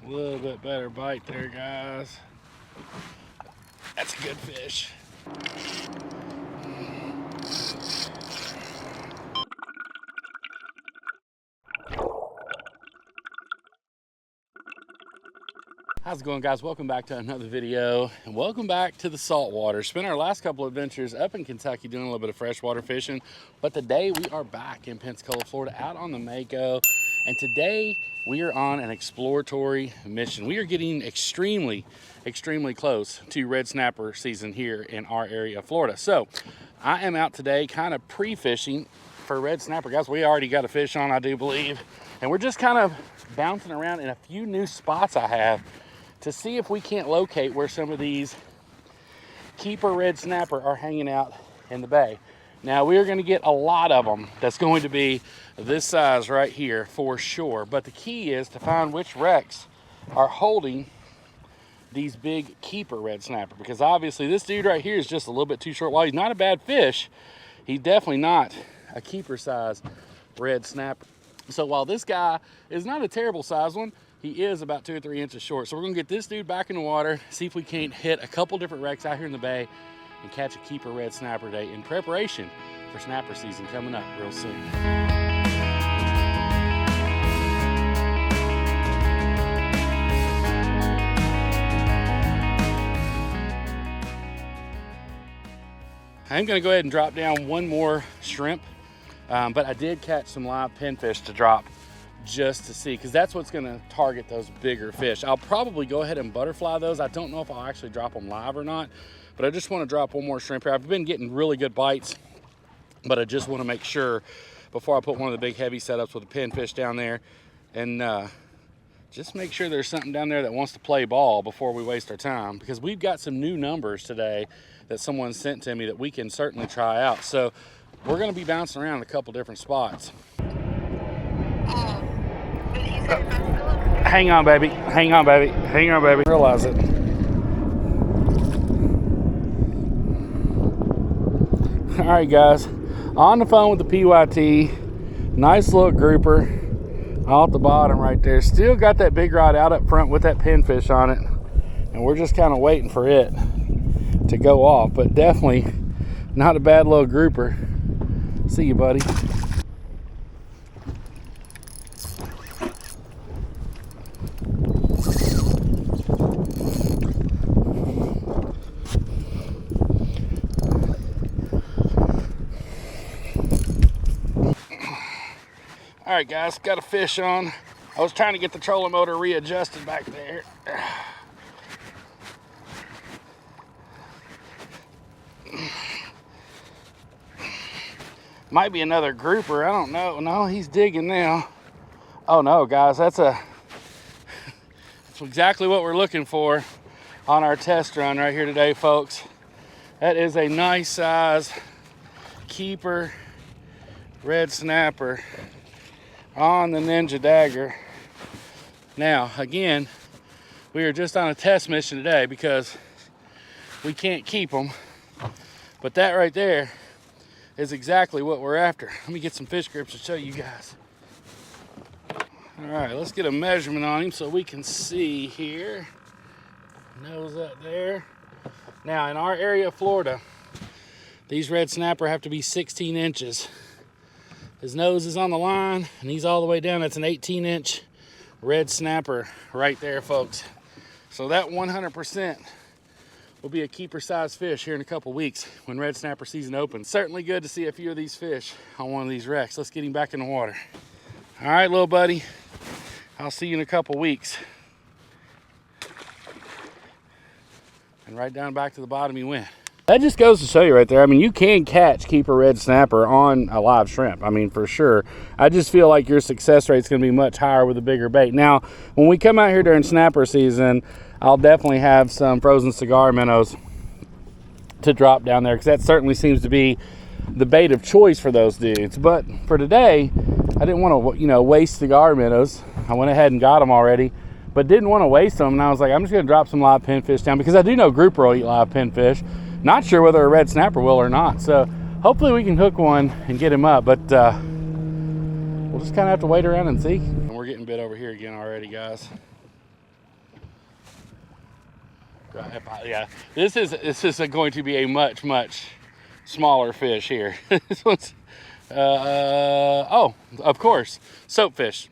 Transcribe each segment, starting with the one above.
A little bit better bite there, guys. That's a good fish. How's it going, guys? Welcome back to another video, and welcome back to the saltwater. Spent our last couple of adventures up in Kentucky doing a little bit of freshwater fishing, but today we are back in Pensacola, Florida, out on the Mako, and today we are on an exploratory mission. We are getting extremely close to red snapper season here in our area of Florida. So I am out today kind of pre-fishing for red snapper. Guys, we already got a fish on, I do believe, and we're just kind of bouncing around in a few new spots I have to see if we can't locate where some of these keeper red snapper are hanging out in the bay. Now, we are going to get a lot of them that's going to be this size right here for sure, but the key is to find which wrecks are holding these big keeper red snapper, because obviously this dude right here is just a little bit too short. While he's not a bad fish, he's definitely not a keeper size red snapper. So while this guy is not a terrible size one, he is about 2 or 3 inches short. So we're gonna get this dude back in the water, see if we can't hit a couple different wrecks out here in the bay and catch a keeper red snapper today in preparation for snapper season coming up real soon. I'm gonna go ahead and drop down one more shrimp, but I did catch some live pinfish to drop just to see, because that's what's going to target those bigger fish. I'll probably go ahead and butterfly those. I don't know if I'll actually drop them live or not, but I just want to drop one more shrimp here. I've been getting really good bites, but I just want to make sure before I put one of the big heavy setups with the pinfish down there, and just make sure there's something down there that wants to play ball before we waste our time, because we've got some new numbers today that someone sent to me that we can certainly try out. So we're going to be bouncing around a couple different spots. Hang on, baby. Hang on, baby. Hang on, baby. Realize it. All right, guys. On the phone with the PYT. Nice little grouper off the bottom right there. Still got that big rod out up front with that pinfish on it. And we're just kind of waiting for it to go off. But definitely not a bad little grouper. See you, buddy. All right, guys, got a fish on. I was trying to get the trolling motor readjusted back there. Might be another grouper, I don't know. No, he's digging now. Oh no, guys, that's exactly what we're looking for on our test run right here today, folks. That is a nice size keeper red snapper on the Ninja Dagger. Now, again, we are just on a test mission today because we can't keep them, but that right there is exactly what we're after. Let me get some fish grips to show you guys. All right, let's get a measurement on him so we can see here. Nose up there. Now, in our area of Florida, these red snapper have to be 16 inches. His nose is on the line, and he's all the way down. That's an 18-inch red snapper right there, folks. So that 100% will be a keeper-sized fish here in a couple weeks when red snapper season opens. Certainly good to see a few of these fish on one of these wrecks. Let's get him back in the water. All right, little buddy. I'll see you in a couple weeks. And right down back to the bottom he went. That just goes to show you right there. I mean, you can catch keeper red snapper on a live shrimp. I mean, for sure. I just feel like your success rate is going to be much higher with a bigger bait. Now, when we come out here during snapper season, I'll definitely have some frozen cigar minnows to drop down there, because that certainly seems to be the bait of choice for those dudes. But for today, I didn't want to, waste cigar minnows. I went ahead and got them already, but didn't want to waste them. And I was like, I'm just going to drop some live pinfish down, because I do know grouper will eat live pinfish. Not sure whether a red snapper will or not. So hopefully we can hook one and get him up, but we'll just kind of have to wait around and see. And we're getting bit over here again already, guys. Yeah, this is going to be a much smaller fish here. This one's oh, of course, soapfish.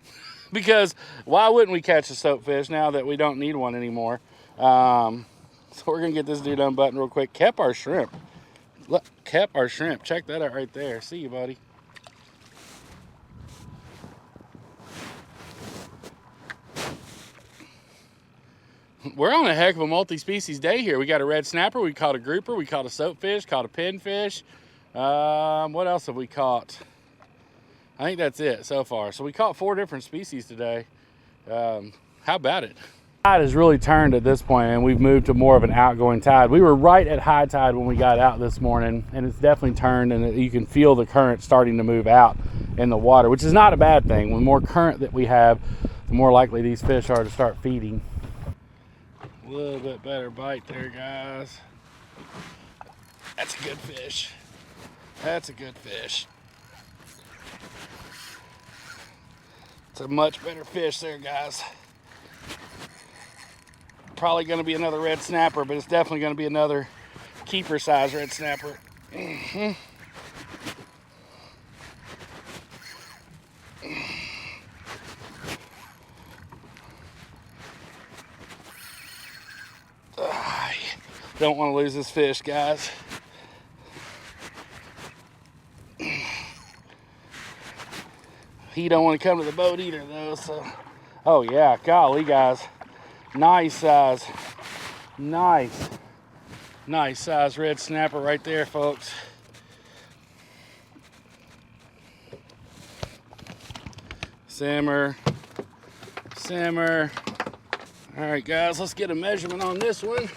Because why wouldn't we catch a soapfish now that we don't need one anymore? So we're gonna get this dude unbuttoned real quick. Kept our shrimp. Look, kept our shrimp. Check that out right there. See you, buddy. We're on a heck of a multi-species day here. We got a red snapper, we caught a grouper, we caught a soapfish, caught a pinfish. What else have we caught? I think that's it so far. So we caught 4 different species today. How about it? The tide has really turned at this point, and we've moved to more of an outgoing tide. We were right at high tide when we got out this morning, and it's definitely turned, and you can feel the current starting to move out in the water, which is not a bad thing. The more current that we have, the more likely these fish are to start feeding. A little bit better bite there, guys. That's a good fish. That's a good fish. It's a much better fish there, guys. Probably going to be another red snapper, but it's definitely going to be another keeper size red snapper. Don't want to lose this fish, guys. He don't want to come to the boat either, though. So, oh yeah, golly, guys, nice size, nice size red snapper right there, folks. Simmer. All right, guys, let's get a measurement on this one.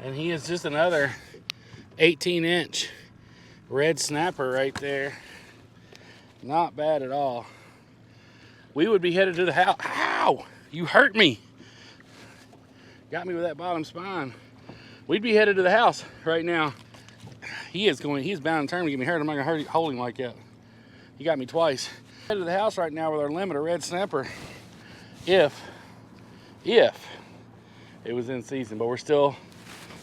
And he is just another 18-inch red snapper right there. Not bad at all. We would be headed to the house. Ow! You hurt me. Got me with that bottom spine. We'd be headed to the house right now. He's bound and determined to get me hurt. I'm not gonna hold him like that. He got me twice. Headed to the house right now with our limit of red snapper. If it was in season, but we're still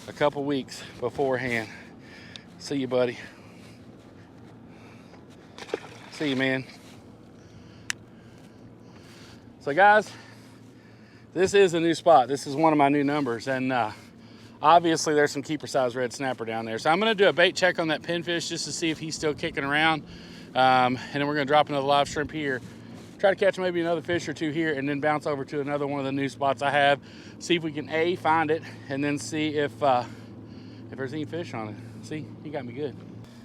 a couple weeks beforehand. See you, buddy. See you, man. So guys, this is a new spot. This is one of my new numbers, and obviously there's some keeper size red snapper down there. So I'm gonna do a bait check on that pinfish just to see if he's still kicking around. And then we're gonna drop another live shrimp here. Try to catch maybe another fish or 2 here, and then bounce over to another one of the new spots I have. See if we can find it, and then see if there's any fish on it. See, he got me good.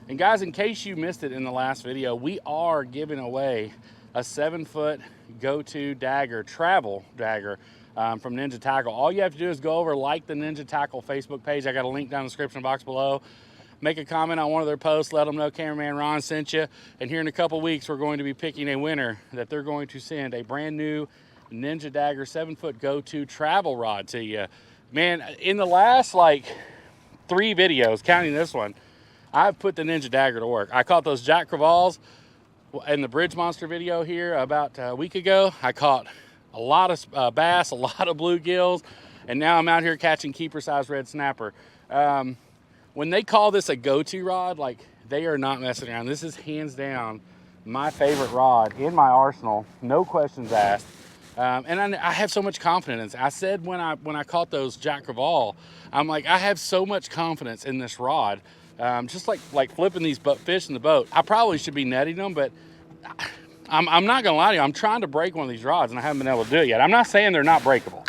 And guys, in case you missed it in the last video, we are giving away a 7-foot go-to dagger, travel dagger from Ninja Tackle. All you have to do is go over, like the Ninja Tackle Facebook page. I got a link down in the description box below. Make a comment on one of their posts, let them know cameraman Ron sent you. And here in a couple weeks, we're going to be picking a winner that they're going to send a brand new Ninja Dagger 7-foot go-to travel rod to you. Man, in the last like 3 videos, counting this one, I've put the Ninja Dagger to work. I caught those Jack Crevalles in the Bridge Monster video here about a week ago. I caught a lot of bass, a lot of bluegills, and now I'm out here catching keeper size red snapper. When they call this a go-to rod, like, they are not messing around. This is hands down my favorite rod in my arsenal, no questions asked. And I have so much confidence. I said when I caught those Jack Crevalle, I'm like, I have so much confidence in this rod. Just like flipping these fish in the boat. I probably should be netting them, but I'm not gonna lie to you. I'm trying to break one of these rods, and I haven't been able to do it yet. I'm not saying they're not breakable.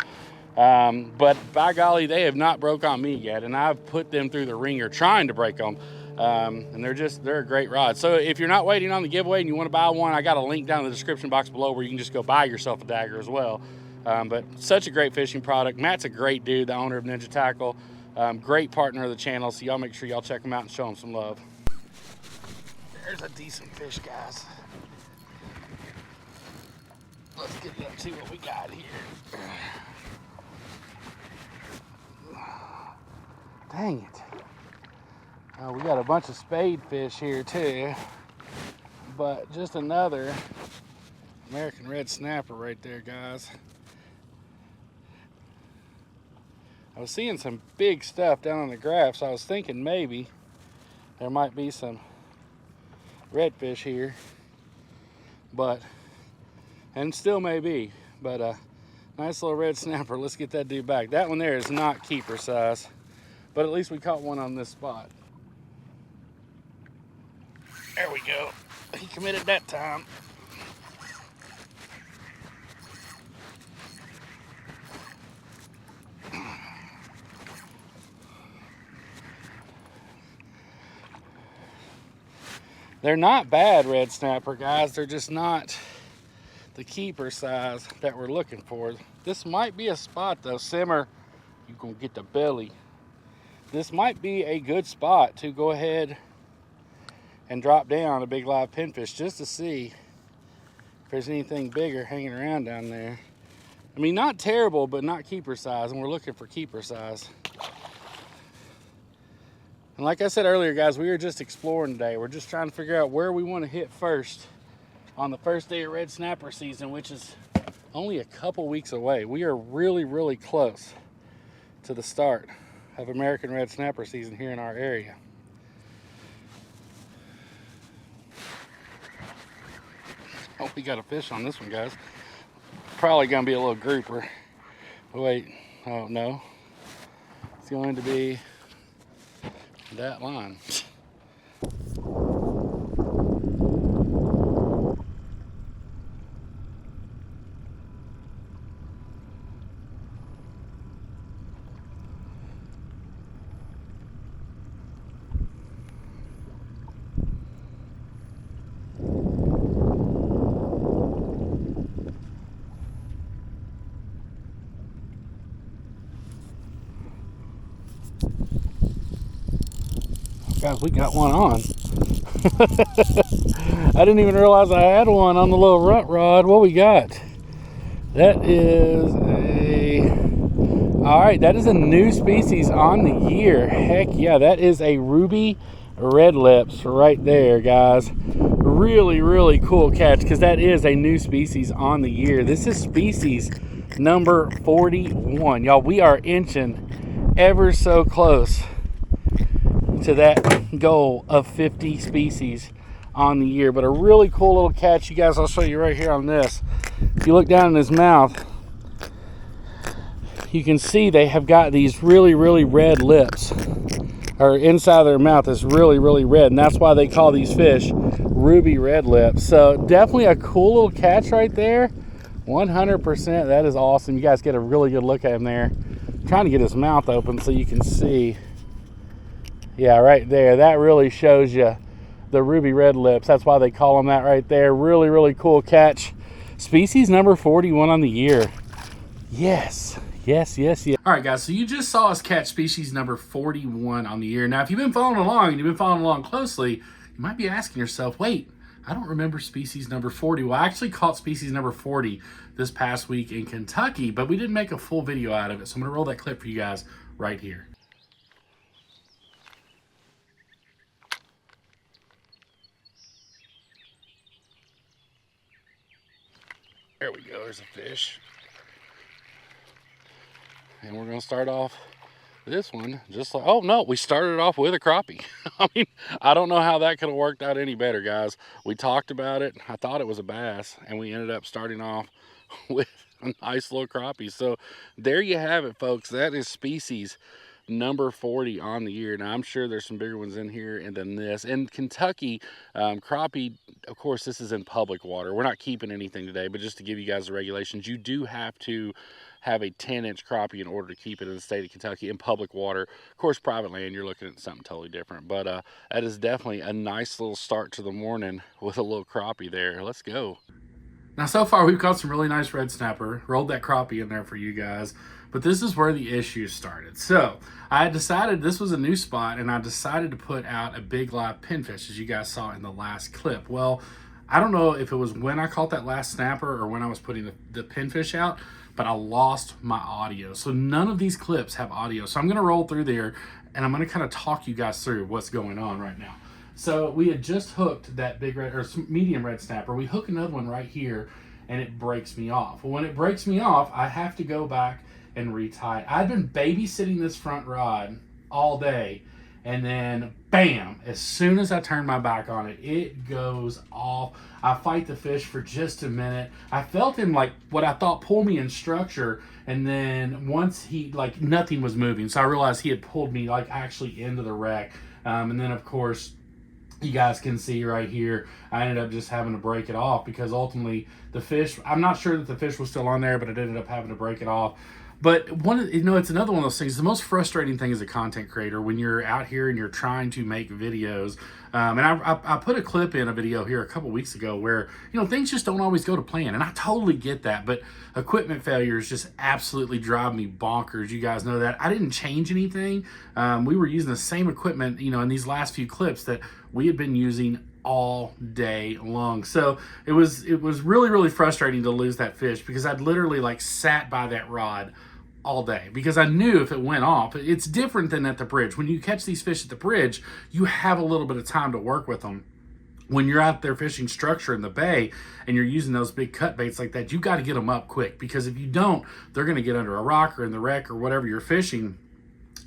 But by golly, they have not broke on me yet, and I've put them through the ringer trying to break them. And they're a great rod. So if you're not waiting on the giveaway and you want to buy one, I got a link down in the description box below where you can just go buy yourself a dagger as well. But such a great fishing product. Matt's a great dude, the owner of Ninja Tackle. Great partner of the channel, so y'all make sure y'all check him out and show him some love. There's a decent fish, guys. Let's get it up and see what we got here. Dang it. We got a bunch of spade fish here too, but just another American red snapper right there, guys. I was seeing some big stuff down on the graph, so I was thinking maybe there might be some redfish here, and still may be, but nice little red snapper. Let's get that dude back. That one there is not keeper size, but at least we caught one on this spot. There we go. He committed that time. They're not bad red snapper, guys. They're just not the keeper size that we're looking for. This might be a spot though. Simmer, you're gonna get the belly. This might be a good spot to go ahead and drop down a big live pinfish just to see if there's anything bigger hanging around down there. I mean, not terrible, but not keeper size, and we're looking for keeper size. And like I said earlier, guys, we were just exploring today. We're just trying to figure out where we want to hit first on the first day of red snapper season, which is only a couple weeks away. We are really, really close to the start of American red snapper season here in our area. Oh, we got a fish on this one, guys. Probably gonna be a little grouper. Oh, wait, oh no. It's going to be that line. Guys, we got one on. I didn't even realize I had one on the little runt rod. What we got? That is all right, that is a new species on the year. Heck yeah, that is a ruby red lips right there, guys. Really, really cool catch, because that is a new species on the year. This is species number 41. Y'all, we are inching ever so close to that goal of 50 species on the year. But a really cool little catch, you guys. I'll show you right here on this. If you look down in his mouth, you can see they have got these really, really red lips, or inside of their mouth is really, really red, and that's why they call these fish ruby red lips. So definitely a cool little catch right there. 100%. That is awesome. You guys get a really good look at him there. I'm trying to get his mouth open so you can see. Yeah, right there. That really shows you the ruby red lips. That's why they call them that right there. Really, really cool catch. Species number 41 on the year. Yes. Yes, yes, yes. All right, guys, so you just saw us catch species number 41 on the year. Now, if you've been following along and you've been following along closely, you might be asking yourself, wait, I don't remember species number 40. Well, I actually caught species number 40 this past week in Kentucky, but we didn't make a full video out of it. So I'm gonna roll that clip for you guys right here. There we go, there's a fish. And we're gonna start off this one just like, oh no, we started off with a crappie. I mean, I don't know how that could have worked out any better, guys. We talked about it. I thought it was a bass, and we ended up starting off with a nice little crappie. So there you have it, folks. That is species number 40 on the year. Now, I'm sure there's some bigger ones in here and then this. In Kentucky, crappie, of course, this is in public water. We're not keeping anything today, but just to give you guys the regulations, you do have to have a 10-inch crappie in order to keep it in the state of Kentucky in public water. Of course, private land, you're looking at something totally different. But that is definitely a nice little start to the morning with a little crappie there. Let's go. Now, so far, we've caught some really nice red snapper. Rolled that crappie in there for you guys. But this is where the issues started. So I had decided this was a new spot, and I decided to put out a big live pinfish, as you guys saw in the last clip. Well, I don't know if it was when I caught that last snapper or when I was putting the pinfish out, but I lost my audio. So none of these clips have audio. So I'm going to roll through there, and I'm going to kind of talk you guys through what's going on right now. So we had just hooked that big red or medium red snapper. We hook another one right here, and it breaks me off. Well, when it breaks me off, I have to go back and retie it. I've been babysitting this front rod all day, and then bam, as soon as I turn my back on it, it goes off. I fight the fish for just a minute. I felt him, like, what I thought pull me in structure, and then once he, like, nothing was moving, so I realized he had pulled me, like, actually into the wreck. And then, of course, you guys can see right here, I ended up just having to break it off because ultimately the fish, I'm not sure that the fish was still on there, but I ended up having to break it off. But it's another one of those things. The most frustrating thing as a content creator when you're out here and you're trying to make videos. And I put a clip in a video here a couple weeks ago where, things just don't always go to plan. And I totally get that. But equipment failures just absolutely drive me bonkers. You guys know that. I didn't change anything. We were using the same equipment, in these last few clips that we had been using all day long. So it was really, really frustrating to lose that fish because I'd literally sat by that rod all day because I knew if it went off, it's different than at the bridge. When you catch these fish at the bridge, you have a little bit of time to work with them. When you're out there fishing structure in the bay and you're using those big cut baits like that, you got to get them up quick because if you don't, they're going to get under a rock or in the wreck or whatever you're fishing,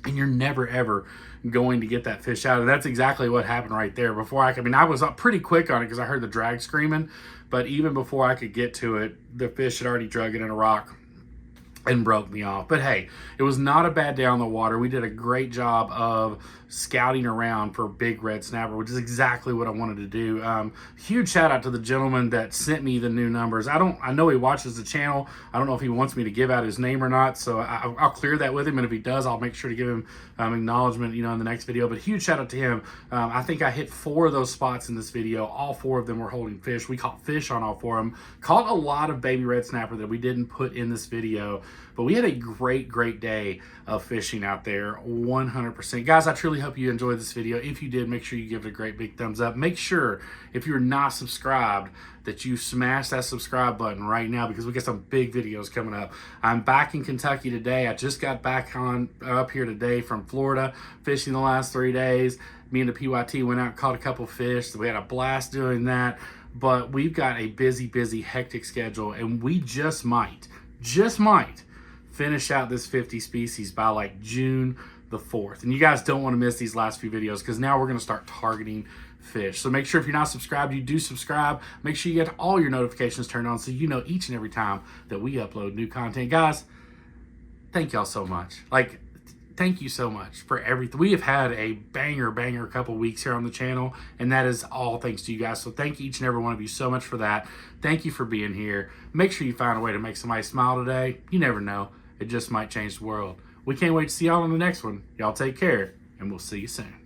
and you're never ever going to get that fish out. And that's exactly what happened right there. I was up pretty quick on it because I heard the drag screaming, but even before I could get to it, the fish had already drug it in a rock and broke me off. But hey, it was not a bad day on the water. We did a great job of scouting around for big red snapper, which is exactly what I wanted to do. Huge shout out to the gentleman that sent me the new numbers. I know he watches the channel. I don't know if he wants me to give out his name or not, so I'll clear that with him, and if he does, I'll make sure to give him acknowledgement, in the next video. But huge shout out to him. I think I hit 4 of those spots in this video. All 4 of them were holding fish. We caught fish on all 4 of them. Caught a lot of baby red snapper that we didn't put in this video, but we had a great day of fishing out there, 100%. Guys, I truly hope you enjoyed this video. If you did, make sure you give it a great big thumbs up. Make sure, if you're not subscribed, that you smash that subscribe button right now because we got some big videos coming up. I'm back in Kentucky today. I just got back up here today from Florida, fishing the last 3 days. Me and the PYT went out and caught a couple fish. So we had a blast doing that. But we've got a busy, hectic schedule, and we just might finish out this 50 species by June the 4th. And you guys don't want to miss these last few videos because now we're going to start targeting fish. So make sure if you're not subscribed, you do subscribe. Make sure you get all your notifications turned on so you know each and every time that we upload new content. Guys, thank y'all so much. Thank you so much for everything. We have had a banger couple weeks here on the channel, and that is all thanks to you guys. So thank each and every one of you so much for that. Thank you for being here. Make sure you find a way to make somebody smile today. You never know. It just might change the world. We can't wait to see y'all on the next one. Y'all take care, and we'll see you soon.